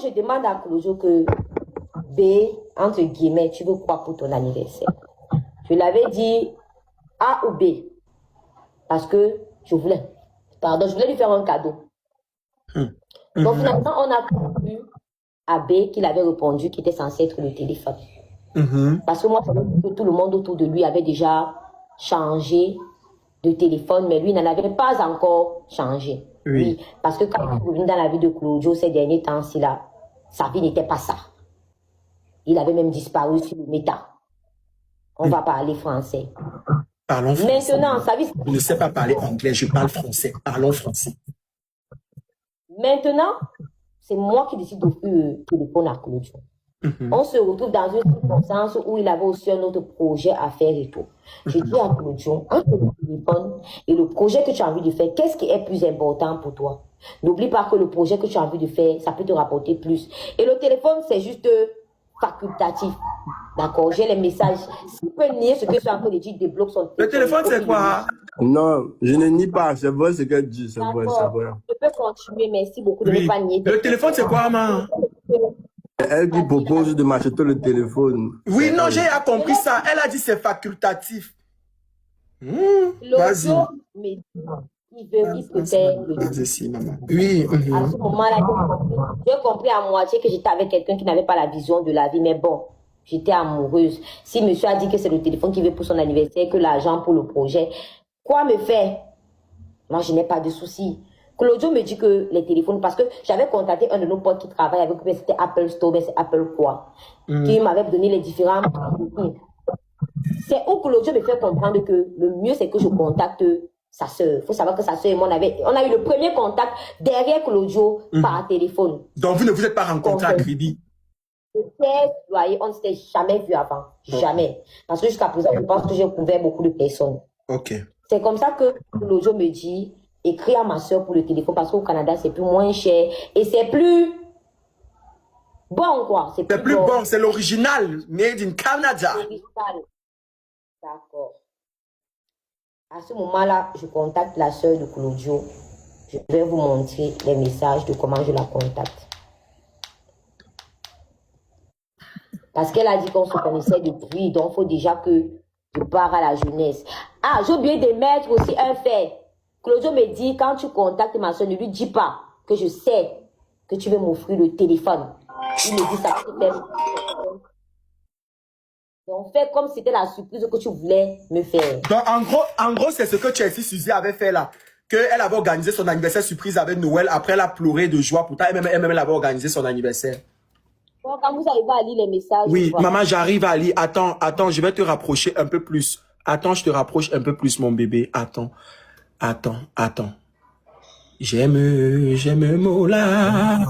je demande à Clojo que B, entre guillemets, tu veux quoi pour ton anniversaire? Je l'avais dit A ou B. Parce que je voulais lui faire un cadeau. Donc finalement, on a conclu à B qu'il avait répondu qu'il était censé être le téléphone. Parce que moi, je savais que tout le monde autour de lui avait déjà changé de téléphone, mais lui n'en avait pas encore changé. Oui. Parce que quand il est revenu dans la vie de Claudio ces derniers temps-ci, sa vie n'était pas ça. Il avait même disparu sur le méta. On va parler français. Parlons français. Maintenant, sa vie... Je ne sais pas parler anglais, je parle français. Parlons français. Maintenant, c'est moi qui décide d'offrir le téléphone à Claudio. On se retrouve dans une circonstance où il avait aussi un autre projet à faire et tout. Je dis à Claudio, entre le téléphone et le projet que tu as envie de faire, qu'est-ce qui est plus important pour toi? N'oublie pas que le projet que tu as envie de faire, ça peut te rapporter plus. Et le téléphone, c'est juste facultatif. D'accord? J'ai les messages. S'il peut nier ce que tu as en train de dire, débloque son téléphone. Le téléphone, c'est quoi? Non, je ne nie pas. C'est vrai ce qu'elle dit. C'est vrai, c'est vrai. Je peux continuer. Merci beaucoup de ne pas nier. Le téléphone, c'est quoi, maman? Elle lui propose de m'acheter le téléphone. Oui, non, j'ai compris ça. Elle a dit c'est facultatif. Vas-y. Il préfère le maman. Oui. À ce moment-là, j'ai compris à moitié que j'étais avec quelqu'un qui n'avait pas la vision de la vie, mais bon, j'étais amoureuse. Si monsieur a dit que c'est le téléphone qu'il veut pour son anniversaire, que l'argent pour le projet, quoi me faire? Moi, je n'ai pas de soucis. Claudio me dit que les téléphones, parce que j'avais contacté un de nos potes qui travaille avec lui, c'était Apple Store, mais c'est Apple quoi, qui m'avait donné les différents. C'est où Claudio me fait comprendre que le mieux, c'est que je contacte sa soeur. Il faut savoir que sa soeur et moi, on a eu le premier contact derrière Claudio par téléphone. Donc, vous ne vous êtes pas rencontrés à crédit? On ne s'était jamais vu avant. Jamais. Parce que jusqu'à présent, je pense que j'ai couvert beaucoup de personnes. Ok. C'est comme ça que Claudio me dit, écris à ma soeur pour le téléphone parce qu'au Canada, c'est plus moins cher et c'est plus bon, quoi. C'est plus bon, c'est l'original, made in Canada. D'accord. À ce moment-là, je contacte la soeur de Claudio. Je vais vous montrer les messages de comment je la contacte. Parce qu'elle a dit qu'on se connaissait depuis, donc il faut déjà que je pars à la jeunesse. Ah, j'ai oublié de mettre aussi un fait. Claudio me dit, quand tu contactes ma soeur, ne lui dis pas que je sais que tu veux m'offrir le téléphone. Il me dit ça. Donc, fais comme si c'était la surprise que tu voulais me faire. Donc, en gros, c'est ce que Chelsea Suzy avait fait là. Qu'elle avait organisé son anniversaire surprise avec Noël. Après, elle a pleuré de joie. Pourtant, elle-même, elle avait organisé son anniversaire. Donc, quand vous arrivez à lire les messages... Oui, maman, j'arrive à lire. Attends, je vais te rapprocher un peu plus. Attends, je te rapproche un peu plus, mon bébé. Attends. J'aime Mola.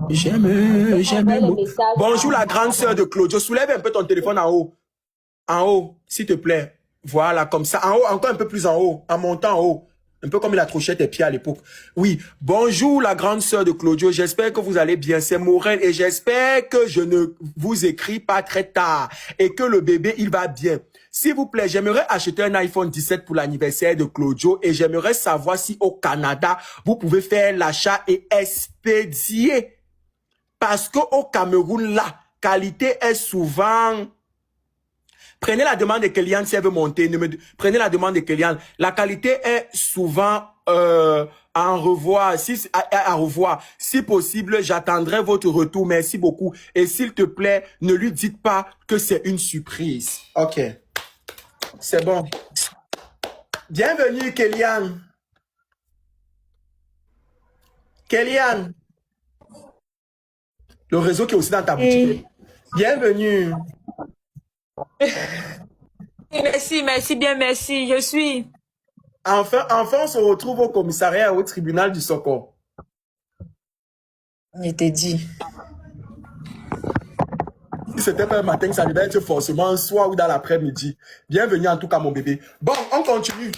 J'aime Mola. Bonjour la grande sœur de Claudio. Soulève un peu ton téléphone en haut. En haut, s'il te plaît. Voilà, comme ça. En haut, encore un peu plus en haut. En montant en haut. Un peu comme il a trouché tes pieds à l'époque. Oui. Bonjour la grande sœur de Claudio. J'espère que vous allez bien. C'est Morel et j'espère que je ne vous écris pas très tard. Et que le bébé, il va bien. S'il vous plaît, j'aimerais acheter un iPhone 17 pour l'anniversaire de Claudio et j'aimerais savoir si au Canada, vous pouvez faire l'achat et expédier. Parce que au Cameroun, la qualité est souvent... Prenez la demande de Kéliane si elle veut monter. Prenez la demande de Kéliane. La qualité est souvent à revoir. À revoir. Si possible, j'attendrai votre retour. Merci beaucoup. Et s'il te plaît, ne lui dites pas que c'est une surprise. Ok. C'est bon. Bienvenue, Kéliane. Kéliane. Le réseau qui est aussi dans ta boutique. Bienvenue. Merci, bien merci, je suis. Enfin, on se retrouve au commissariat au tribunal du Soko. Je t'ai dit. Si c'était pas un matin, ça devait être forcément un soir ou dans l'après-midi. Bienvenue en tout cas, mon bébé. Bon, on continue.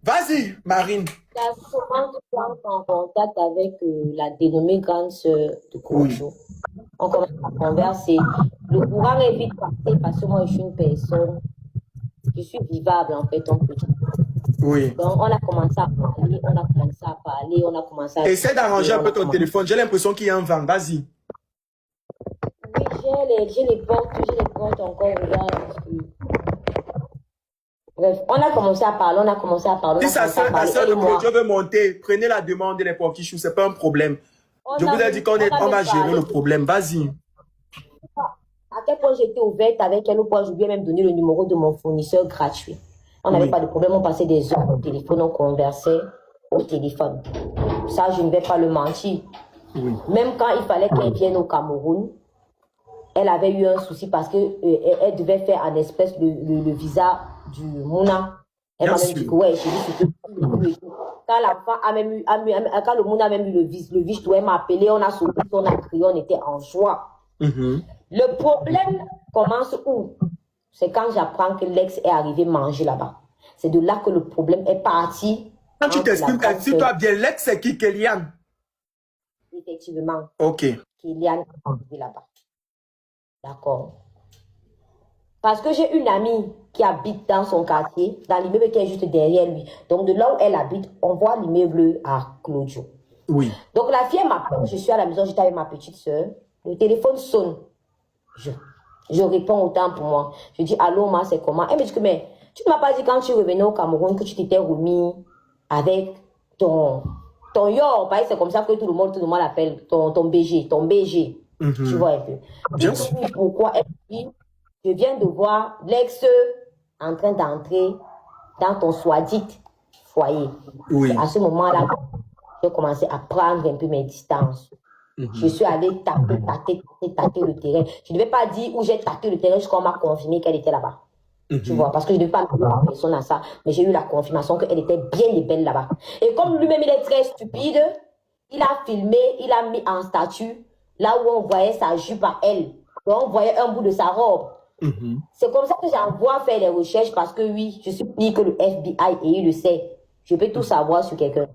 Vas-y, Marine. La souvent en contact avec la dénommée grande sœur de Claudio. On commence à converser. Le courant est vite passé parce que moi, je suis une personne. Je suis vivable, en fait, on peut dire. Oui. Donc, on a commencé à parler, on a commencé à... Essaie d'arranger un peu ton téléphone. J'ai l'impression qu'il y a un vent. Vas-y. j'ai les portes encore ouvertes. Parce que... Bref, on a commencé à parler, Si sa soeur de Claudio veut monter, prenez la demande des porquichous, c'est pas un problème. Je vous ai dit qu'on va gérer le problème. Vas-y. À quel point j'étais ouverte avec elle, au point je lui ai même donné le numéro de mon fournisseur gratuit. On n'avait pas de problème, on passait des heures au téléphone, on conversait au téléphone. Ça, je ne vais pas le mentir. Oui. Même quand il fallait qu'elle vienne au Cameroun, elle avait eu un souci parce qu'elle devait faire en espèce le visa du Mouna. Elle m'a même dit que ouais, j'ai dit quand la femme a même eu, quand le Mouna a même eu le visa, elle m'a appelé, on a sauté, on a crié, on était en joie. Le problème commence où? C'est quand j'apprends que l'ex est arrivé manger là-bas. C'est de là que le problème est parti. Quand tu t'exprimes, toi bien, l'ex c'est qui, Kéliane? Effectivement. Ok. Kéliane est arrivé là-bas. D'accord. Parce que j'ai une amie qui habite dans son quartier, dans l'immeuble qui est juste derrière lui. Donc de là où elle habite, on voit l'immeuble à Claudio. Oui. Donc la fille m'appelle, je suis à la maison, j'étais avec ma petite soeur. Le téléphone sonne. Je réponds autant pour moi. Je dis, allô, ma, c'est comment? Elle me dit que, mais tu ne m'as pas dit quand tu revenais au Cameroun que tu t'étais remis avec ton yor. C'est comme ça que tout le monde l'appelle, ton BG. Tu vois un peu. Bien sûr. Pourquoi? Elle dit, je viens de voir l'ex en train d'entrer dans ton soi-dit foyer. Oui. À ce moment-là, j'ai commencé à prendre un peu mes distances. Je suis allée tâter le terrain. Je ne vais pas dire où j'ai tâté le terrain jusqu'à m'a confirmé qu'elle était là-bas. Tu vois, parce que je ne devais pas mettre la personne à ça. Mais j'ai eu la confirmation qu'elle était bien et belle là-bas. Et comme lui-même, il est très stupide, il a filmé, il a mis en statut là où on voyait sa jupe à elle. Donc, on voyait un bout de sa robe. C'est comme ça que j'envoie faire les recherches parce que oui, je suis plus que le FBI et il le sait. Je peux tout savoir sur quelqu'un.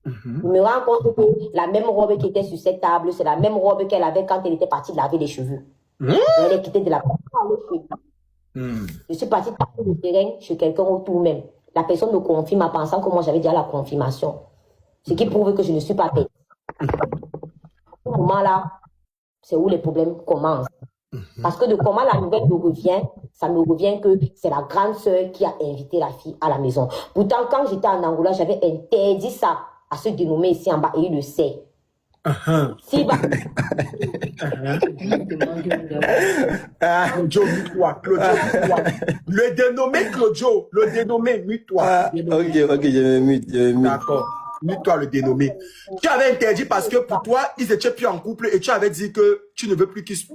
Je me rends compte que la même robe qui était sur cette table, c'est la même robe qu'elle avait quand elle était partie laver les cheveux. Elle est quittée de la Je suis partie taper le terrain chez quelqu'un autour même. La personne me confirme en pensant que moi j'avais déjà la confirmation. Ce qui prouve que je ne suis pas bête. À ce moment-là, c'est où les problèmes commencent. Parce que de comment la nouvelle me revient, ça me revient que c'est la grande sœur qui a invité la fille à la maison. Pourtant, quand j'étais en Angola, j'avais interdit ça à se dénommer ici en bas et il le sait. Si Claudio, mute-toi. Le dénommé Claudio, le dénommé, mute-toi. Ok, je me mute. D'accord. Mute-toi, le dénommé. Tu avais interdit parce que pour toi, ils étaient plus en couple et tu avais dit que tu ne veux plus qu'ils se...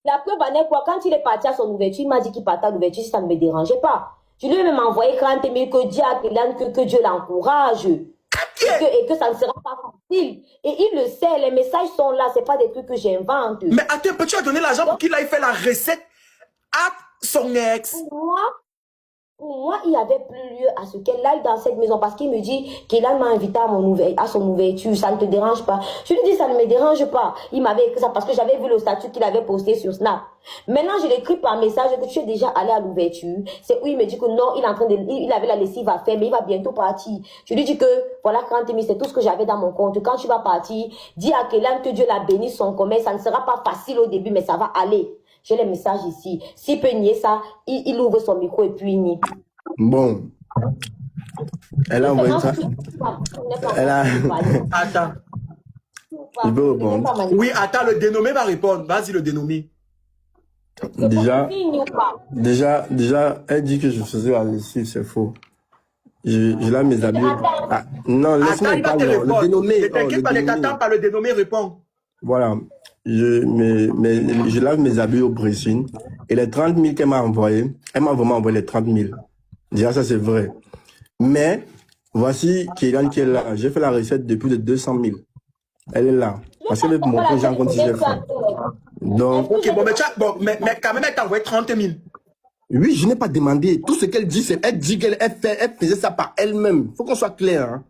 La preuve en est quoi? Quand il est parti à son ouverture, il m'a dit qu'il partait à l'ouverture si ça ne me dérangeait pas. Je lui ai même envoyé 30 000 que Dieu a que Dieu l'encourage. Et que ça ne sera pas facile. Et il le sait, les messages sont là, c'est pas des trucs que j'invente. Mais attends, peux-tu donner l'argent pour qu'il aille faire la recette à son ex? Pour moi, il n'y avait plus lieu à ce qu'elle aille dans cette maison parce qu'il me dit qu'il m'a invité à son ouverture. Ça ne te dérange pas? Je lui dis, ça ne me dérange pas. Il m'avait écrit ça parce que j'avais vu le statut qu'il avait posté sur Snap. Maintenant, je l'écris par message que tu es déjà allé à l'ouverture. C'est où il me dit que non, il avait la lessive à faire, mais il va bientôt partir. Je lui dis que voilà, 30 000, c'est tout ce que j'avais dans mon compte. Quand tu vas partir, dis à Kélan que Dieu la bénisse son commerce. Ça ne sera pas facile au début, mais ça va aller. J'ai les messages ici. S'il peut nier ça, il ouvre son micro et puis il nie. Bon. Elle a envoyé ça. Elle a... Attends. Je peux répondre. Oui, attends, le dénommé va répondre. Vas-y, le dénommé. Déjà, elle dit que je faisais la lessive, c'est faux. Je lave mes habits. Ah, non, laisse-moi parler. Le dénommé. Ne t'inquiète pas, ne t'attends pas, le dénommé répond. Voilà. Je lave mes habits au Brésil. Et les 30 000 qu'elle m'a envoyé, elle m'a vraiment envoyé les 30 000. Déjà, ça, c'est vrai. Mais, voici Kéliane qui est là. J'ai fait la recette depuis de 200 000. Elle est là. Parce qu'elle veut montrer aux gens quand j'ai fait. Donc. Ok, bon, mais quand même, elle t'a envoyé 30 000. Oui, je n'ai pas demandé. Tout ce qu'elle dit, c'est elle dit qu'elle faisait ça par elle-même. Il faut qu'on soit clair. Hein.